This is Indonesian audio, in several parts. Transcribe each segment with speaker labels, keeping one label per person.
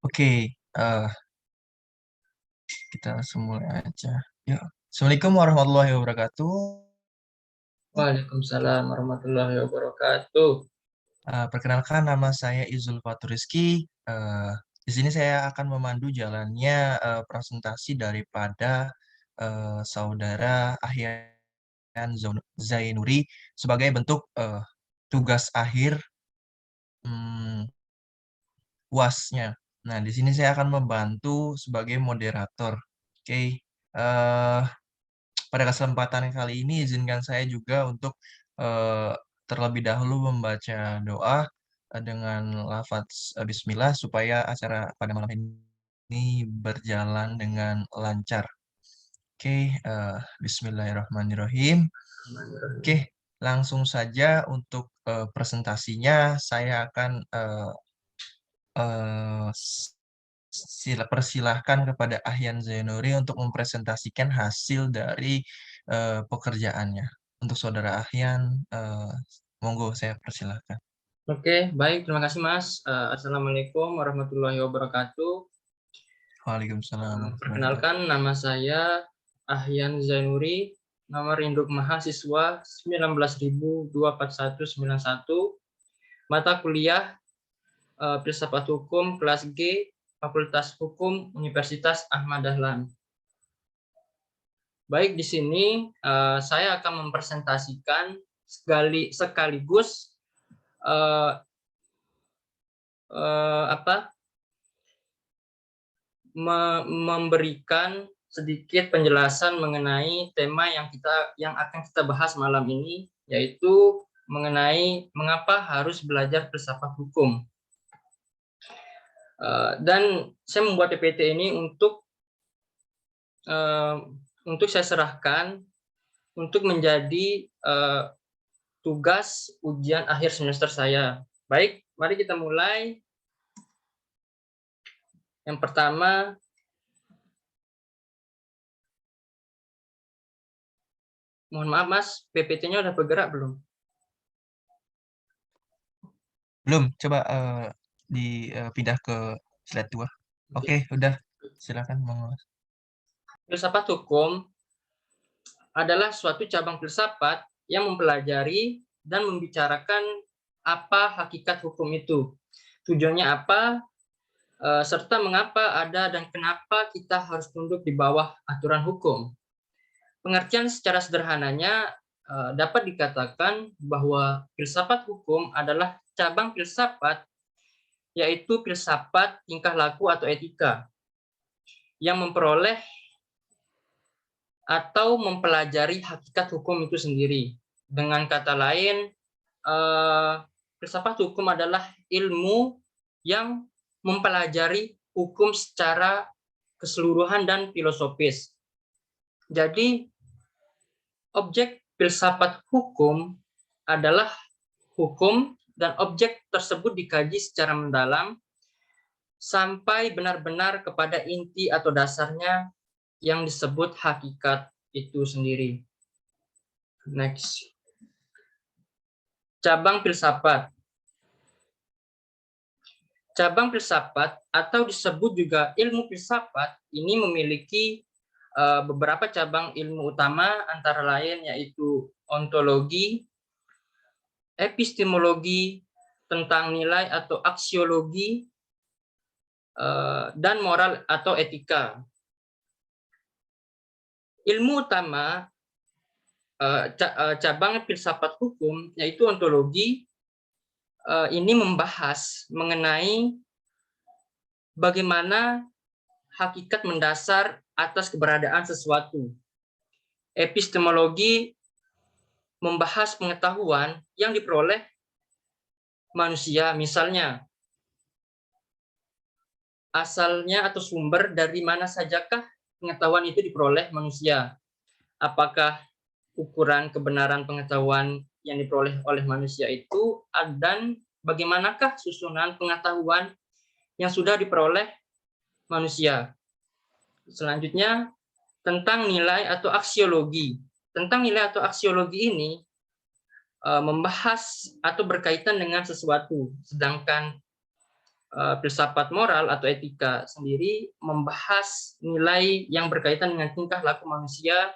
Speaker 1: Oke, eh, kita langsung mulai aja. Ya. Assalamualaikum warahmatullahi wabarakatuh.
Speaker 2: Waalaikumsalam warahmatullahi wabarakatuh.
Speaker 1: Perkenalkan nama saya Izul Faturiski. Di sini saya akan memandu jalannya presentasi daripada saudara Ahyan Zainuri sebagai bentuk tugas akhir hmm, UAS-nya. Nah, di sini saya akan membantu sebagai moderator. Oke, eh, pada kesempatan kali ini izinkan saya juga untuk eh, terlebih dahulu membaca doa dengan lafaz Bismillah supaya acara pada malam ini berjalan dengan lancar. Oke, Bismillahirrahmanirrahim. Oke, langsung saja untuk presentasinya saya akan eh, persilahkan kepada Ahyan Zainuri untuk mempresentasikan hasil dari pekerjaannya. Untuk saudara Ahyan, monggo saya persilahkan.
Speaker 2: Oke, baik. Terima kasih, Mas. Assalamualaikum warahmatullahi wabarakatuh.
Speaker 1: Waalaikumsalam warahmatullahi wabarakatuh.
Speaker 2: Perkenalkan, nama saya Ahyan Zainuri, nomor induk mahasiswa 19.24191, mata kuliah Filsafat Hukum kelas G, Fakultas Hukum Universitas Ahmad Dahlan. Baik, di sini saya akan mempresentasikan sekaligus memberikan sedikit penjelasan mengenai tema yang akan kita bahas malam ini, yaitu mengenai mengapa harus belajar filsafat hukum. Dan saya membuat PPT ini untuk saya serahkan untuk menjadi tugas ujian akhir semester saya. Baik, mari kita mulai. Yang pertama, mohon maaf Mas, PPT-nya udah bergerak belum?
Speaker 1: Belum, coba dipindah ke slide 2. Oke, udah. Silakan, monggo.
Speaker 2: Filsafat hukum adalah suatu cabang filsafat yang mempelajari dan membicarakan apa hakikat hukum itu, tujuannya apa, serta mengapa ada dan kenapa kita harus tunduk di bawah aturan hukum. Pengertian secara sederhananya dapat dikatakan bahwa filsafat hukum adalah cabang filsafat, yaitu filsafat tingkah laku atau etika, yang memperoleh atau mempelajari hakikat hukum itu sendiri. Dengan kata lain, filsafat hukum adalah ilmu yang mempelajari hukum secara keseluruhan dan filosofis. Jadi, objek filsafat hukum adalah hukum dan objek tersebut dikaji secara mendalam sampai benar-benar kepada inti atau dasarnya yang disebut hakikat itu sendiri. Next. Cabang filsafat. Cabang filsafat atau disebut juga ilmu filsafat ini memiliki beberapa cabang ilmu utama, antara lain yaitu ontologi, epistemologi tentang nilai atau aksiologi, dan moral atau etika. Ilmu utama cabang filsafat hukum yaitu ontologi, ini membahas mengenai bagaimana hakikat mendasar atas keberadaan sesuatu. Epistemologi membahas pengetahuan yang diperoleh manusia, misalnya asalnya atau sumber dari mana sajakah pengetahuan itu diperoleh manusia. Apakah ukuran kebenaran pengetahuan yang diperoleh oleh manusia itu, dan bagaimanakah susunan pengetahuan yang sudah diperoleh manusia. Selanjutnya, tentang nilai atau aksiologi. Tentang nilai atau aksiologi ini membahas atau berkaitan dengan sesuatu, sedangkan filsafat moral atau etika sendiri membahas nilai yang berkaitan dengan tingkah laku manusia,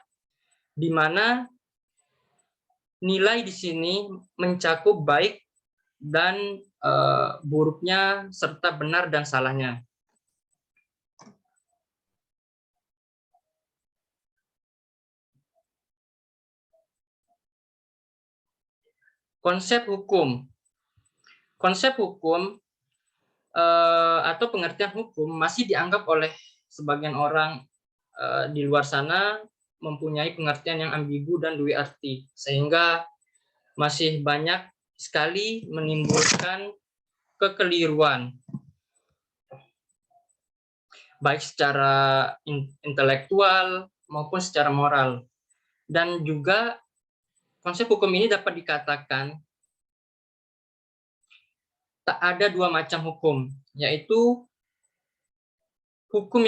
Speaker 2: di mana nilai di sini mencakup baik dan buruknya serta benar dan salahnya. Konsep hukum. Konsep hukum atau pengertian hukum masih dianggap oleh sebagian orang di luar sana mempunyai pengertian yang ambigu dan dui arti, sehingga masih banyak sekali menimbulkan kekeliruan, baik secara intelektual maupun secara moral. Dan juga konsep hukum ini dapat dikatakan tak ada dua macam hukum, yaitu hukum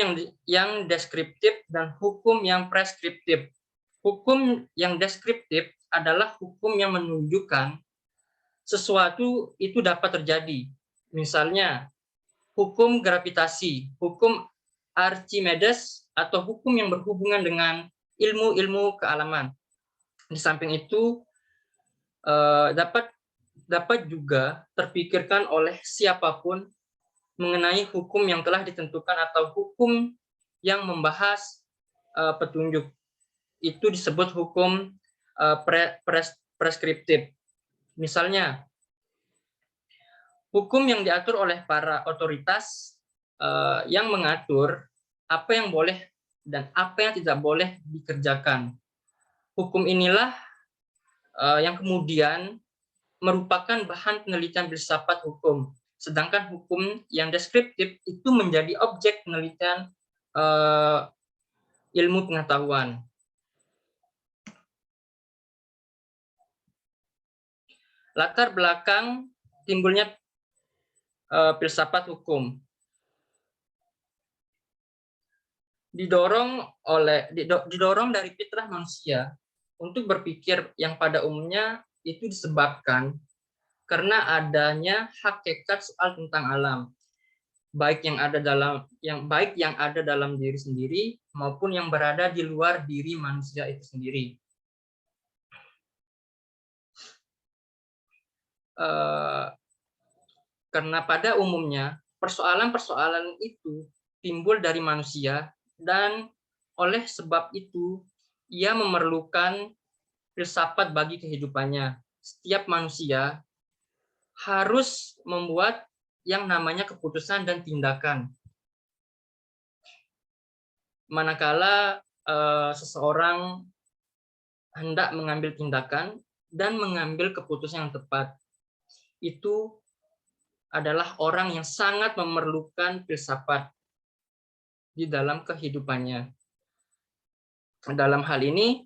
Speaker 2: yang deskriptif dan hukum yang preskriptif. Hukum yang deskriptif adalah hukum yang menunjukkan sesuatu itu dapat terjadi. Misalnya, hukum gravitasi, hukum Archimedes, atau hukum yang berhubungan dengan ilmu-ilmu kealaman. Di samping itu, dapat juga terpikirkan oleh siapapun mengenai hukum yang telah ditentukan atau hukum yang membahas petunjuk. Itu disebut hukum preskriptif. Misalnya, hukum yang diatur oleh para otoritas yang mengatur apa yang boleh dan apa yang tidak boleh dikerjakan. Hukum inilah yang kemudian merupakan bahan penelitian filsafat hukum. Sedangkan hukum yang deskriptif itu menjadi objek penelitian ilmu pengetahuan. Latar belakang timbulnya filsafat hukum didorong dari fitrah manusia untuk berpikir yang pada umumnya itu disebabkan karena adanya hakikat soal tentang alam, baik yang ada dalam diri sendiri maupun yang berada di luar diri manusia itu sendiri. Karena pada umumnya persoalan-persoalan itu timbul dari manusia, dan oleh sebab itu ia memerlukan filsafat bagi kehidupannya. Setiap manusia harus membuat yang namanya keputusan dan tindakan. Manakala seseorang hendak mengambil tindakan dan mengambil keputusan yang tepat, itu adalah orang yang sangat memerlukan filsafat di dalam kehidupannya. Dalam hal ini,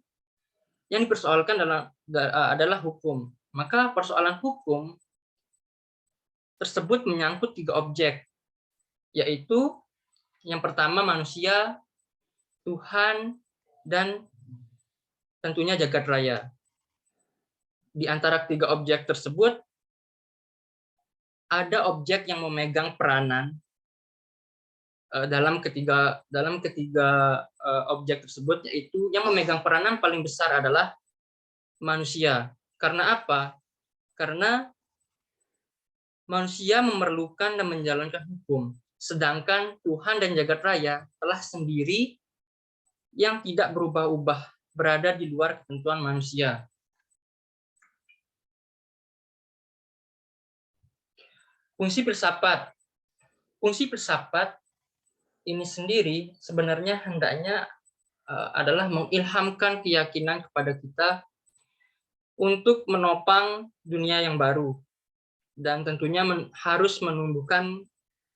Speaker 2: yang dipersoalkan adalah hukum. Maka persoalan hukum tersebut menyangkut 3 objek, yaitu yang pertama manusia, Tuhan, dan tentunya jagat raya. Di antara 3 objek tersebut, ada objek yang memegang peranan dalam ketiga objek tersebut, yaitu yang memegang peranan paling besar adalah manusia. Karena apa? Karena manusia memerlukan dan menjalankan hukum, sedangkan Tuhan dan jagat raya telah sendiri yang tidak berubah-ubah, berada di luar ketentuan manusia. Fungsi filsafat. Fungsi filsafat ini sendiri sebenarnya hendaknya adalah mengilhamkan keyakinan kepada kita untuk menopang dunia yang baru, dan tentunya harus menumbuhkan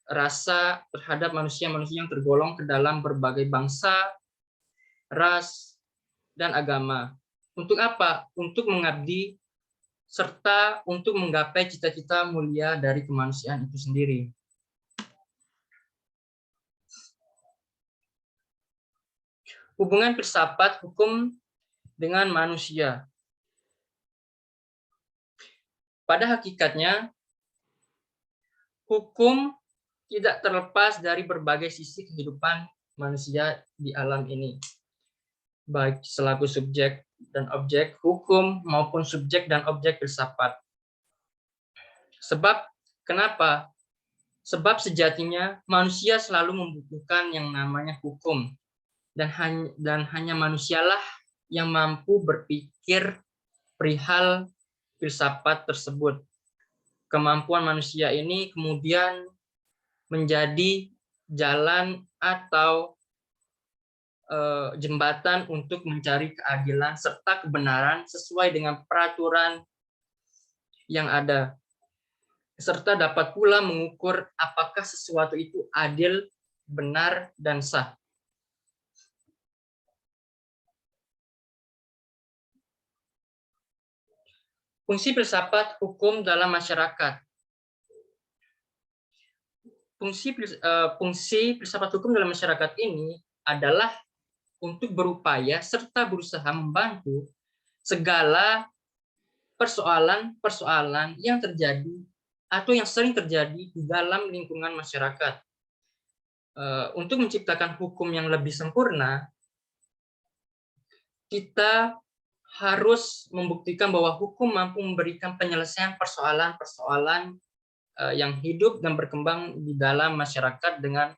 Speaker 2: rasa terhadap manusia-manusia yang tergolong ke dalam berbagai bangsa, ras, dan agama. Untuk apa? Untuk mengabdi serta untuk menggapai cita-cita mulia dari kemanusiaan itu sendiri. Hubungan filsafat hukum dengan manusia. Pada hakikatnya, hukum tidak terlepas dari berbagai sisi kehidupan manusia di alam ini, baik selaku subjek dan objek hukum maupun subjek dan objek filsafat. Sebab kenapa? Sebab sejatinya manusia selalu membutuhkan yang namanya hukum, dan hanya manusialah yang mampu berpikir perihal filsafat tersebut. Kemampuan manusia ini kemudian menjadi jalan atau jembatan untuk mencari keadilan serta kebenaran sesuai dengan peraturan yang ada, serta dapat pula mengukur apakah sesuatu itu adil, benar, dan sah. Fungsi filsafat hukum dalam masyarakat. Fungsi filsafat hukum dalam masyarakat ini adalah untuk berupaya serta berusaha membantu segala persoalan-persoalan yang terjadi atau yang sering terjadi di dalam lingkungan masyarakat. Untuk menciptakan hukum yang lebih sempurna, kita harus membuktikan bahwa hukum mampu memberikan penyelesaian persoalan-persoalan yang hidup dan berkembang di dalam masyarakat dengan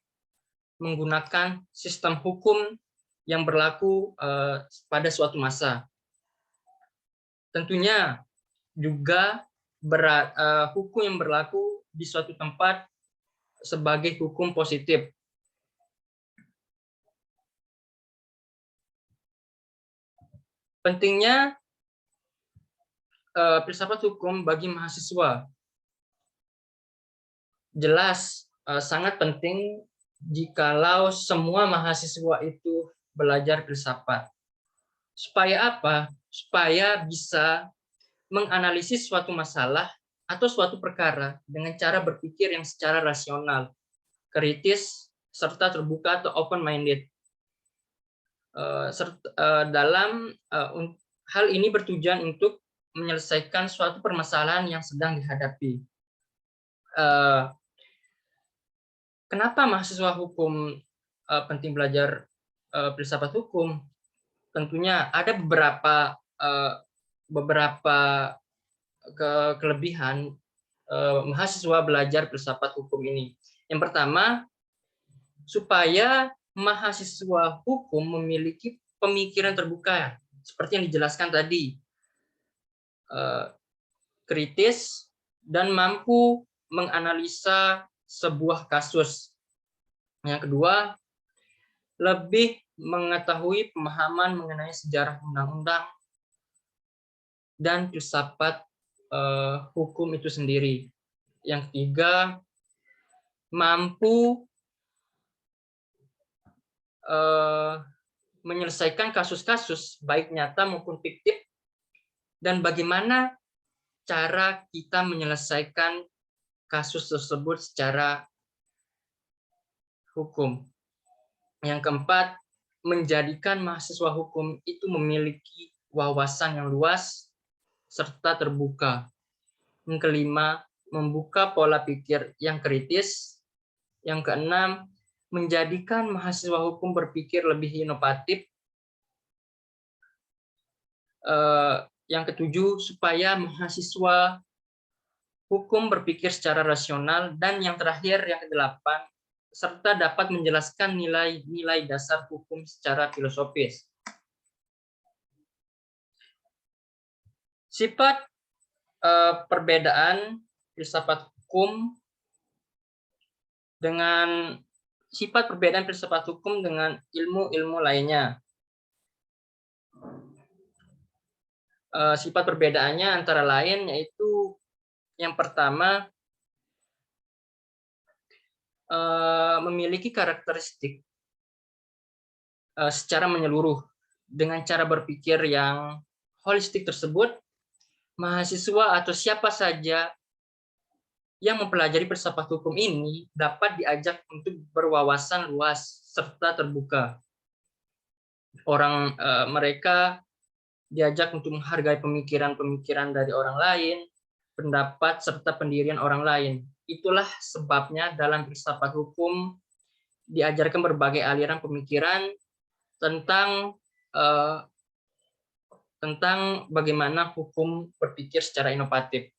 Speaker 2: menggunakan sistem hukum yang berlaku pada suatu masa. Tentunya juga hukum yang berlaku di suatu tempat sebagai hukum positif. Pentingnya filsafat hukum bagi mahasiswa. Jelas sangat penting jikalau semua mahasiswa itu belajar filsafat. Supaya apa? Supaya bisa menganalisis suatu masalah atau suatu perkara dengan cara berpikir yang secara rasional, kritis, serta terbuka atau open-minded. Dalam hal ini bertujuan untuk menyelesaikan suatu permasalahan yang sedang dihadapi. Kenapa mahasiswa hukum penting belajar filsafat hukum? Tentunya ada beberapa kelebihan mahasiswa belajar filsafat hukum ini. Yang pertama, supaya mahasiswa hukum memiliki pemikiran terbuka, seperti yang dijelaskan tadi, kritis dan mampu menganalisa sebuah kasus. Yang kedua, lebih mengetahui pemahaman mengenai sejarah undang-undang dan filsafat hukum itu sendiri. Yang ketiga, mampu menyelesaikan kasus-kasus baik nyata maupun fiktif, dan bagaimana cara kita menyelesaikan kasus tersebut secara hukum. Yang keempat, menjadikan mahasiswa hukum itu memiliki wawasan yang luas serta terbuka. Yang kelima, membuka pola pikir yang kritis. Yang keenam, menjadikan mahasiswa hukum berpikir lebih inovatif. Yang ketujuh, supaya mahasiswa hukum berpikir secara rasional. Dan yang terakhir, yang kedelapan, serta dapat menjelaskan nilai-nilai dasar hukum secara filosofis. Sifat perbedaan filsafat hukum dengan ilmu-ilmu lainnya. Sifat perbedaannya antara lain yaitu yang pertama, memiliki karakteristik secara menyeluruh. Dengan cara berpikir yang holistik tersebut, mahasiswa atau siapa saja yang mempelajari filsafat hukum ini dapat diajak untuk berwawasan luas serta terbuka. Mereka diajak untuk menghargai pemikiran-pemikiran dari orang lain, pendapat serta pendirian orang lain. itulah sebabnya dalam filsafat hukum diajarkan berbagai aliran pemikiran tentang tentang bagaimana hukum berpikir secara inovatif.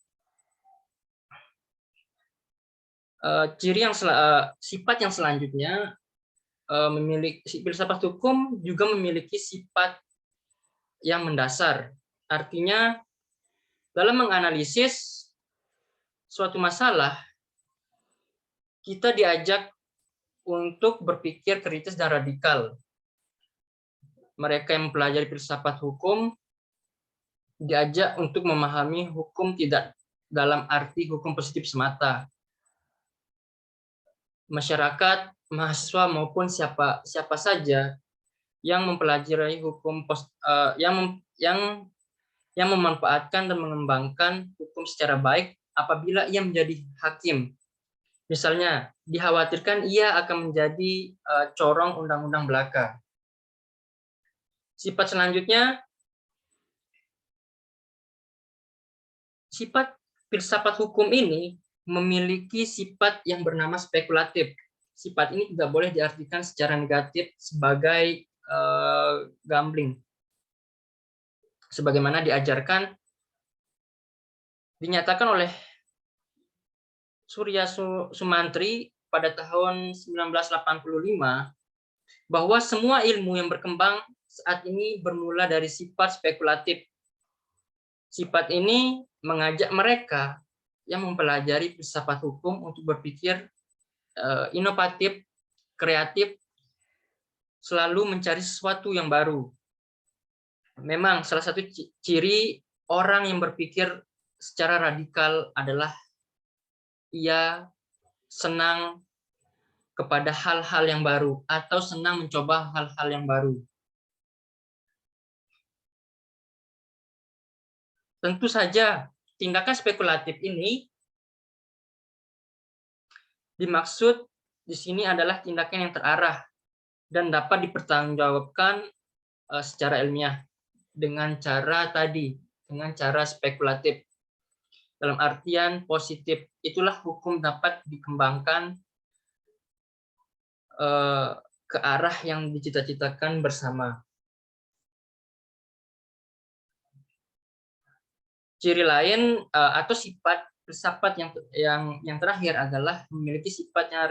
Speaker 2: Sifat yang selanjutnya, memiliki filsafat hukum juga memiliki sifat yang mendasar. Artinya dalam menganalisis suatu masalah, kita diajak untuk berpikir kritis dan radikal. Mereka yang mempelajari filsafat hukum diajak untuk memahami hukum tidak dalam arti hukum positif semata. Masyarakat, mahasiswa maupun siapa saja yang mempelajari hukum yang memanfaatkan dan mengembangkan hukum secara baik apabila ia menjadi hakim. Misalnya, dikhawatirkan ia akan menjadi corong undang-undang belaka. Sifat selanjutnya, sifat filsafat hukum ini memiliki sifat yang bernama spekulatif. Sifat ini tidak boleh diartikan secara negatif sebagai gambling. Sebagaimana dinyatakan oleh Surya Sumantri pada tahun 1985 bahwa semua ilmu yang berkembang saat ini bermula dari sifat spekulatif. Sifat ini mengajak mereka yang mempelajari filsafat hukum untuk berpikir inovatif, kreatif, selalu mencari sesuatu yang baru. Memang salah satu ciri orang yang berpikir secara radikal adalah ia senang kepada hal-hal yang baru atau senang mencoba hal-hal yang baru. Tentu saja tindakan spekulatif ini dimaksud di sini adalah tindakan yang terarah dan dapat dipertanggungjawabkan secara ilmiah dengan cara spekulatif. Dalam artian positif, itulah hukum dapat dikembangkan ke arah yang dicita-citakan bersama. Ciri lain atau sifat filsafat yang terakhir adalah memiliki sifatnya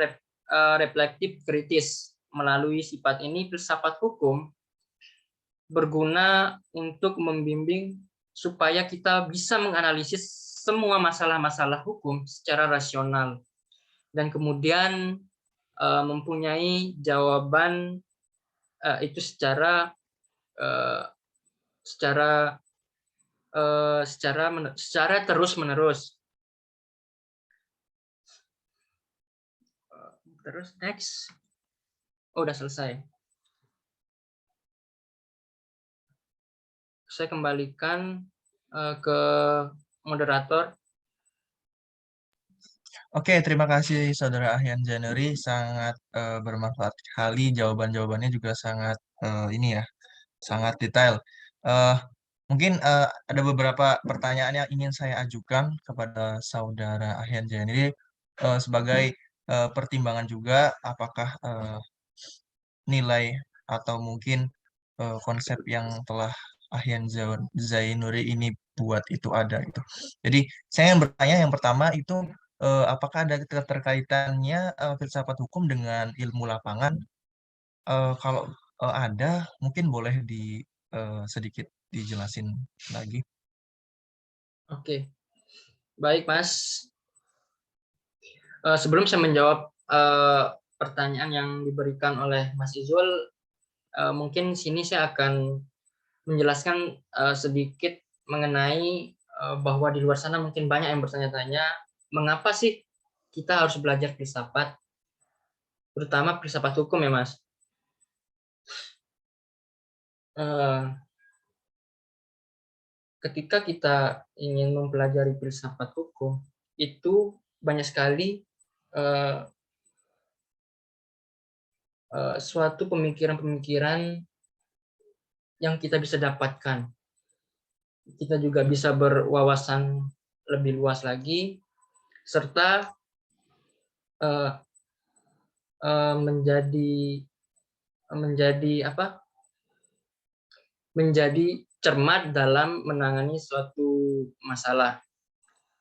Speaker 2: reflektif kritis. Melalui sifat ini, filsafat hukum berguna untuk membimbing supaya kita bisa menganalisis semua masalah-masalah hukum secara rasional dan kemudian mempunyai jawaban itu secara terus-menerus. Terus next. Oh, udah selesai. Saya kembalikan ke moderator.
Speaker 1: Oke, terima kasih Saudara Ahyan Januri, sangat bermanfaat sekali, jawaban-jawabannya juga sangat ini ya, sangat detail. Mungkin ada beberapa pertanyaan yang ingin saya ajukan kepada Saudara Ahyan Januri sebagai pertimbangan juga apakah nilai atau mungkin konsep yang telah Ahyan Zainuri ini buat itu ada gitu. Jadi saya yang bertanya yang pertama itu apakah ada keterkaitannya filsafat hukum dengan ilmu lapangan? Kalau ada, mungkin boleh sedikit dijelasin lagi.
Speaker 2: Oke, baik Mas. Sebelum saya menjawab pertanyaan yang diberikan oleh Mas Izul, mungkin sini saya akan menjelaskan sedikit mengenai bahwa di luar sana mungkin banyak yang bertanya-tanya, mengapa sih kita harus belajar filsafat, terutama filsafat hukum ya Mas. Ketika kita ingin mempelajari filsafat hukum, itu banyak sekali suatu pemikiran-pemikiran yang kita bisa dapatkan. Kita juga bisa berwawasan lebih luas lagi, serta eh, menjadi menjadi apa? Menjadi cermat dalam menangani suatu masalah.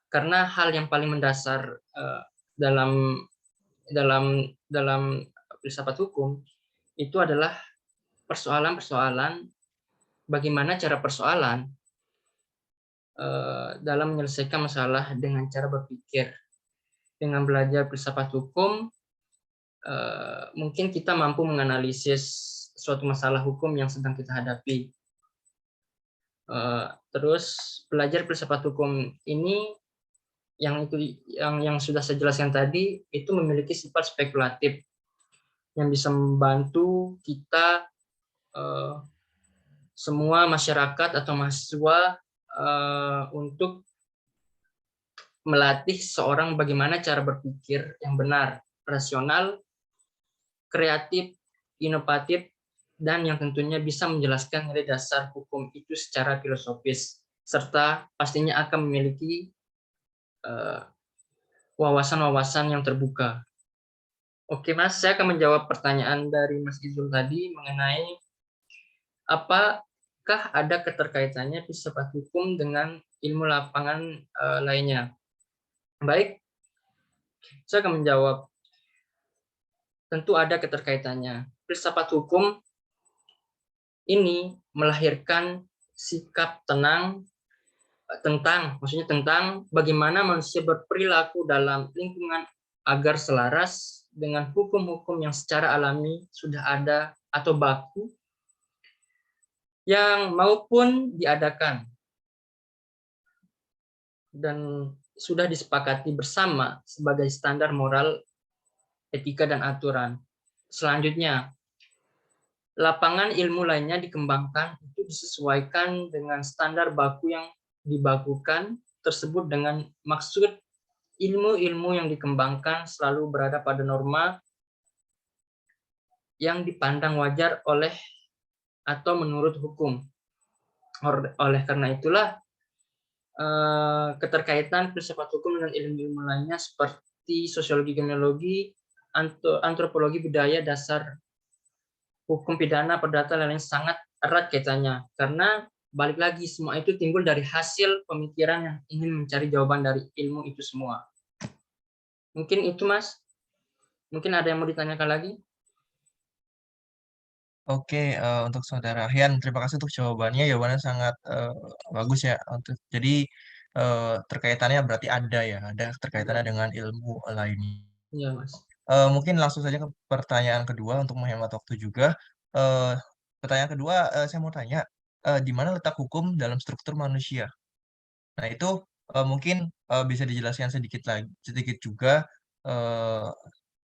Speaker 2: Karena hal yang paling mendasar dalam dalam dalam filsafat hukum itu adalah persoalan-persoalan, bagaimana cara persoalan dalam menyelesaikan masalah dengan cara berpikir. Dengan belajar filsafat hukum, mungkin kita mampu menganalisis suatu masalah hukum yang sedang kita hadapi. Terus belajar filsafat hukum ini yang sudah saya jelaskan tadi itu memiliki sifat spekulatif yang bisa membantu kita semua masyarakat atau mahasiswa untuk melatih seorang bagaimana cara berpikir yang benar, rasional, kreatif, inovatif, dan yang tentunya bisa menjelaskan nilai dasar hukum itu secara filosofis, serta pastinya akan memiliki wawasan-wawasan yang terbuka. Oke Mas, saya akan menjawab pertanyaan dari Mas Izul tadi mengenai apakah ada keterkaitannya filsafat hukum dengan ilmu lapangan lainnya. Baik, saya akan menjawab. Tentu ada keterkaitannya. Filsafat hukum ini melahirkan sikap maksudnya tentang bagaimana manusia berperilaku dalam lingkungan agar selaras dengan hukum-hukum yang secara alami sudah ada atau baku yang maupun diadakan dan sudah disepakati bersama sebagai standar moral, etika, dan aturan. Selanjutnya, lapangan ilmu lainnya dikembangkan itu disesuaikan dengan standar baku yang dibakukan tersebut dengan maksud ilmu-ilmu yang dikembangkan selalu berada pada norma yang dipandang wajar oleh atau menurut hukum. Oleh karena itulah keterkaitan filsafat hukum dengan ilmu-ilmu lainnya seperti sosiologi, kriminologi, antropologi, budaya, dasar hukum pidana, perdata, dan lain-lain sangat erat kaitannya. Karena balik lagi semua itu timbul dari hasil pemikiran yang ingin mencari jawaban dari ilmu itu semua. Mungkin itu Mas. Mungkin ada yang mau ditanyakan lagi?
Speaker 1: Oke, untuk Saudara Ahian, terima kasih untuk jawabannya. Jawabannya sangat bagus ya. Jadi terkaitannya berarti ada ya, ada terkaitannya dengan ilmu lainnya.
Speaker 2: Iya Mas.
Speaker 1: Mungkin langsung saja ke pertanyaan kedua untuk menghemat waktu juga. Eh, Pertanyaan kedua, saya mau tanya, di mana letak hukum dalam struktur manusia? Nah, itu mungkin bisa dijelaskan sedikit lagi, sedikit juga eh,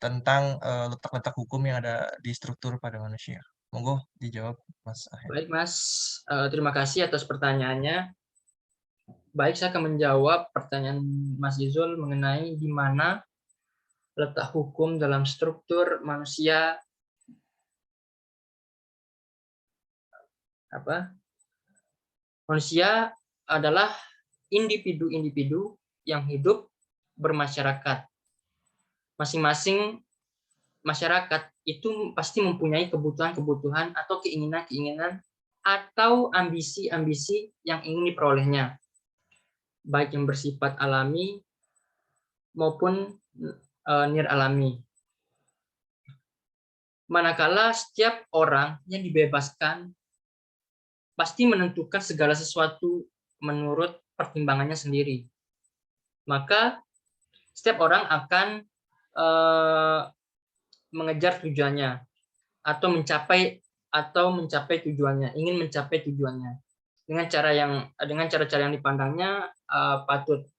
Speaker 1: tentang letak-letak hukum yang ada di struktur pada manusia. Monggo dijawab, Mas Ahen.
Speaker 2: Baik Mas, terima kasih atas pertanyaannya. Baik, saya akan menjawab pertanyaan Mas Izul mengenai di mana letak hukum dalam struktur manusia apa? Manusia adalah individu-individu yang hidup bermasyarakat. Masing-masing masyarakat itu pasti mempunyai kebutuhan-kebutuhan atau keinginan-keinginan atau ambisi-ambisi yang ingin diperolehnya, baik yang bersifat alami maupun nir alami. Manakala setiap orang yang dibebaskan pasti menentukan segala sesuatu menurut pertimbangannya sendiri. Maka setiap orang akan mengejar tujuannya atau mencapai tujuannya, ingin mencapai tujuannya dengan cara-cara yang dipandangnya patut.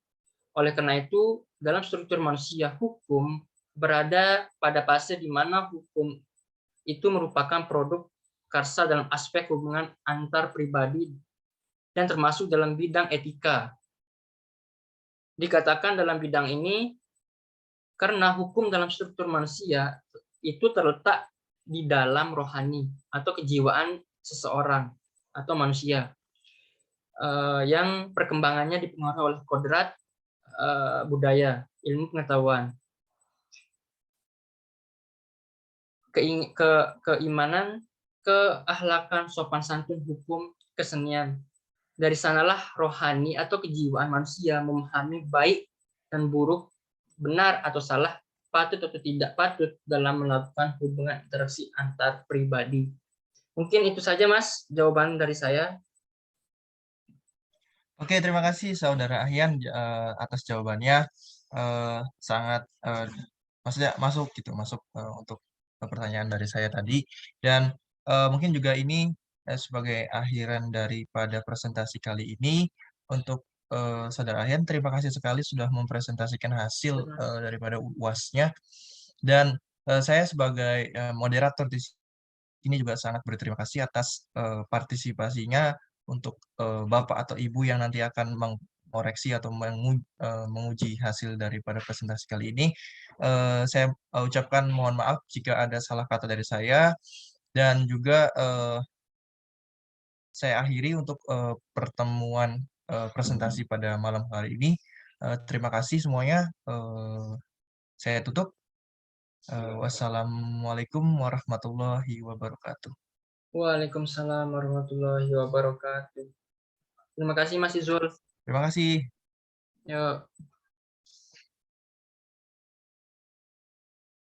Speaker 2: Oleh karena itu, dalam struktur manusia, hukum berada pada fase di mana hukum itu merupakan produk karsa dalam aspek hubungan antar pribadi dan termasuk dalam bidang etika. Dikatakan dalam bidang ini karena hukum dalam struktur manusia itu terletak di dalam rohani atau kejiwaan seseorang atau manusia yang perkembangannya dipengaruhi oleh kodrat budaya, ilmu pengetahuan. keimanan, keakhlakan, sopan santun, hukum, kesenian. Dari sanalah rohani atau kejiwaan manusia memahami baik dan buruk, benar atau salah, patut atau tidak patut dalam melakukan hubungan interaksi antar pribadi. Mungkin itu saja, Mas, jawaban dari saya.
Speaker 1: Oke, terima kasih Saudara Ahyan atas jawabannya. Sangat maksudnya masuk gitu, masuk untuk pertanyaan dari saya tadi. Dan mungkin juga ini sebagai akhiran daripada presentasi kali ini untuk Saudara Ahyan, terima kasih sekali sudah mempresentasikan hasil daripada UAS-nya. Dan saya sebagai moderator di ini juga sangat berterima kasih atas partisipasinya untuk Bapak atau Ibu yang nanti akan mengoreksi atau menguji hasil daripada presentasi kali ini. Saya ucapkan mohon maaf jika ada salah kata dari saya dan juga saya akhiri untuk pertemuan presentasi pada malam hari ini. Terima kasih semuanya. Saya tutup. Wassalamualaikum warahmatullahi wabarakatuh.
Speaker 2: Waalaikumsalam warahmatullahi wabarakatuh. Terima kasih, Mas Izul.
Speaker 1: Terima kasih.
Speaker 2: Yuk.